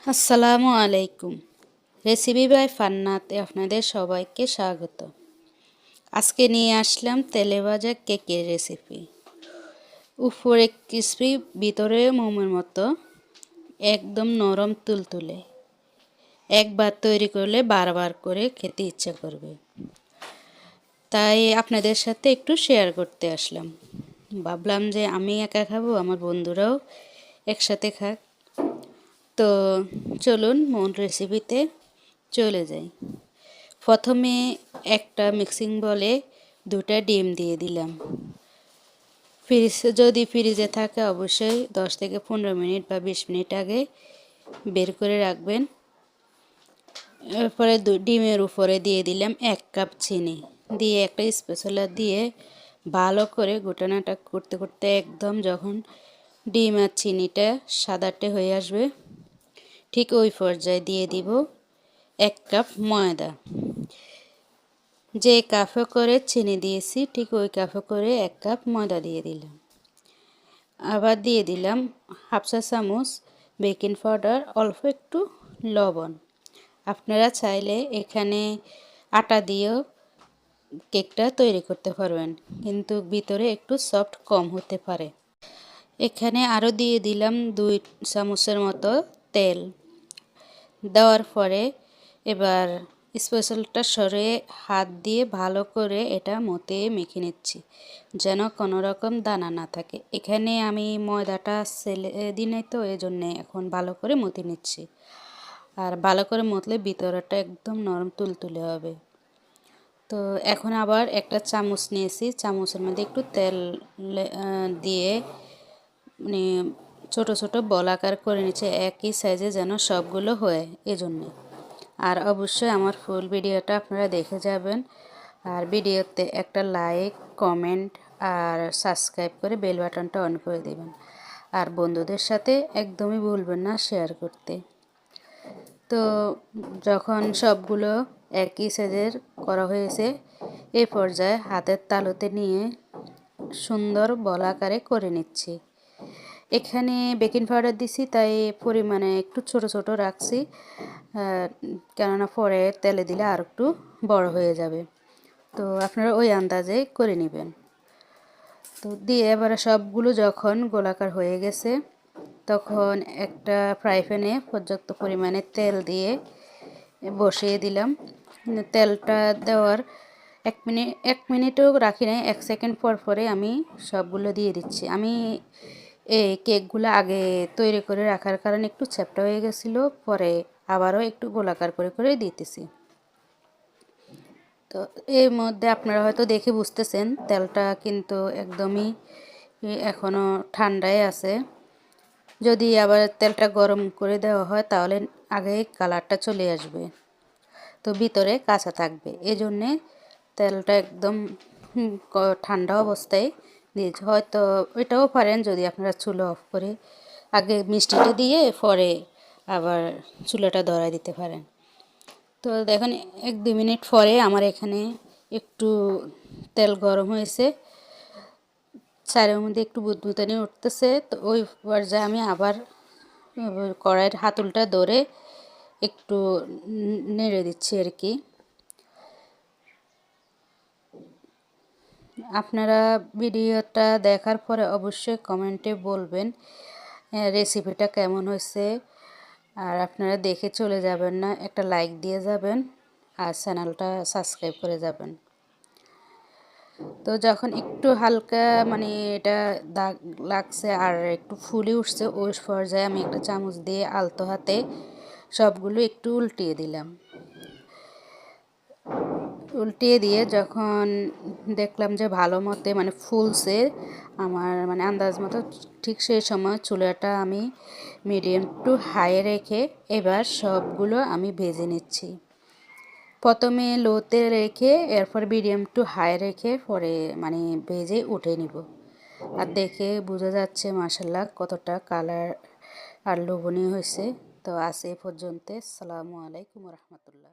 আসসালামু আলাইকুম। Recipe by ফান্নাতে আপনাদের সবাইকে স্বাগত। আজকে নিয়ে আসলাম তেলে ভাজা কেকের রেসিপি। উপরে ক্রিসপি, ভিতরে মোমের মতো, একদম নরম তুলতুলে। একবার তৈরি করলে বারবার করে খেতে ইচ্ছা করবে। তাই আপনাদের সাথে একটু শেয়ার করতে আসলাম। ভাবলাম যে আমি একা খাবো, আমার বন্ধুরাও একসাথে খাক। তো চলুন মূল রেসিপিতে চলে যাই। প্রথমে একটা মিক্সিং বলে 2টা ডিম দিয়ে দিলাম। যদি ফ্রিজে থাকে অবশ্যই 10 থেকে 15 মিনিট বা 20 মিনিট আগে বের করে রাখবেন। এরপরে ডিমের উপরে দিয়ে দিলাম 1 কাপ চিনি, দিয়ে একটা স্প্যাচুলা দিয়ে ভালো করে ঘোটানাটা করতে করতে একদম যখন ডিম আর চিনিটা সাদাটে হয়ে আসবে, ঠিক ওই পর্যায়ে দিয়ে দিব 1 কাপ ময়দা। যে কাপে করে চিনি দিয়েছি ঠিক ওই কাপে করে 1 কাপ ময়দা দিয়ে দিলাম। আবার দিয়ে দিলাম হাফ চা চামচ বেকিং পাউডার, অল্প একটু লবণ। আপনারা চাইলে এখানে আটা দিয়েও কেকটা তৈরি করতে পারবেন, কিন্তু ভিতরে একটু সফট কম হতে পারে। এখানে আরও দিয়ে দিলাম 2 চামচের মতো তেল। দেওয়ার পরে এবার স্প্যাচুলাটা সরিয়ে হাত দিয়ে ভালো করে এটা মতে মেখে নিচ্ছি, যেন কোনো রকম দানা না থাকে। এখানে আমি ময়দাটা ছেলে দিনে তো এজন্য এখন ভালো করে মতে নিচ্ছি। আর ভালো করে মতলে ভিতরটা একদম নরম তুলতুলে হবে। তো এখন আবার একটা চামচ নিয়েছি, চামচের মধ্যে একটু তেল দিয়ে মানে ছোট ছোট বল আকার করে নিচ্ছে, একই সাইজে যেন সবগুলো হয় এজন্য। আর অবশ্যই আমার ফুল ভিডিওটা আপনারা দেখে যাবেন। আর ভিডিওতে একটা লাইক, কমেন্ট আর সাবস্ক্রাইব করে বেল বাটনটা অন করে দেবেন। আর বন্ধুদের সাথে একদমই ভুলবেন না শেয়ার করতে। তো যখন সবগুলো একই সাইজের করা হয়েছে, এই পর্যায়ে হাতের তালুতে নিয়ে সুন্দর বল আকারে করে নিচ্ছি। এখানে বেকিং পাউডার দিছি, তাই পরিমাণে একটু ছোট ছোট রাখছি, কেননা পরে তেলে দিলে আর একটু বড় হয়ে যাবে। তো আপনারা ওই আন্দাজে করে নেবেন। তো দিয়ে এবারে সবগুলো যখন গোলাকার হয়ে গেছে, তখন একটা ফ্রাই প্যানে পর্যাপ্ত পরিমাণে তেল দিয়ে বসিয়ে দিলাম। তেলটা দেওয়ার 1 মিনিটও রাখি নাই, 1 সেকেন্ড পর পরে আমি সবগুলো দিয়ে দিচ্ছি। আমি এই কেকগুলো আগে তৈরি করে রাখার কারণে একটু চ্যাপ্টা হয়ে গেছিলো, পরে আবারও একটু গোলাকার করে করে দিতেছি। তো এর মধ্যে আপনারা হয়তো দেখে বুঝতেছেন তেলটা কিন্তু একদমই এখনও ঠান্ডায় আছে। যদি আবার তেলটা গরম করে দেওয়া হয় তাহলে আগেই কালারটা চলে আসবে, তো ভিতরে কাঁচা থাকবে। এজন্যে তেলটা একদম ঠান্ডা অবস্থায় দিয়েছি। হয়তো এটাও পারেন যদি আপনারা চুলা অফ করে আগে মিষ্টিটা দিয়ে পরে আবার চুলাটা ধরায় দিতে পারেন। তো দেখুন 1-2 মিনিট পরে আমার এখানে একটু তেল গরম হয়েছে, চারের মধ্যে একটু বুদবুদানি উঠতেছে। তো ওই পর্যায়ে আমি আবার কড়াইয়ের হাতলটা ধরে একটু নেড়ে দিচ্ছি আর কি। আপনারা ভিডিওটা দেখার পরে অবশ্যই কমেন্টে বলবেন রেসিপিটা কেমন হয়েছে। আর আপনারা দেখে চলে যাবেন না, একটা লাইক দিয়ে যাবেন আর চ্যানেলটা সাবস্ক্রাইব করে যাবেন। তো যখন একটু হালকা মানে এটা দাগ লাগছে আর একটু ফুলে উঠছে, ওই পর্যায়ে আমি একটা চামচ দিয়ে আলতো হাতে সবগুলো একটু উল্টিয়ে দিলাম। উল্টিয়ে দিয়ে যখন দেখলাম যে ভালো মতে মানে ফুলছে আমার মানে আন্দাজ মতো, ঠিক সেই সময় চুলাটা আমি মিডিয়াম টু হাই রেখে এবার সবগুলো আমি ভেজে নিচ্ছি। প্রথমে লোতে রেখে এরপর মিডিয়াম টু হাই রেখে পরে মানে ভেজে উঠে নিব। আর দেখে বোঝা যাচ্ছে মাশাআল্লাহ কতটা কালার আর লোভনীয় হয়েছে। তো আজ এই পর্যন্ত। আসসালামু আলাইকুম রহমতুল্লাহ।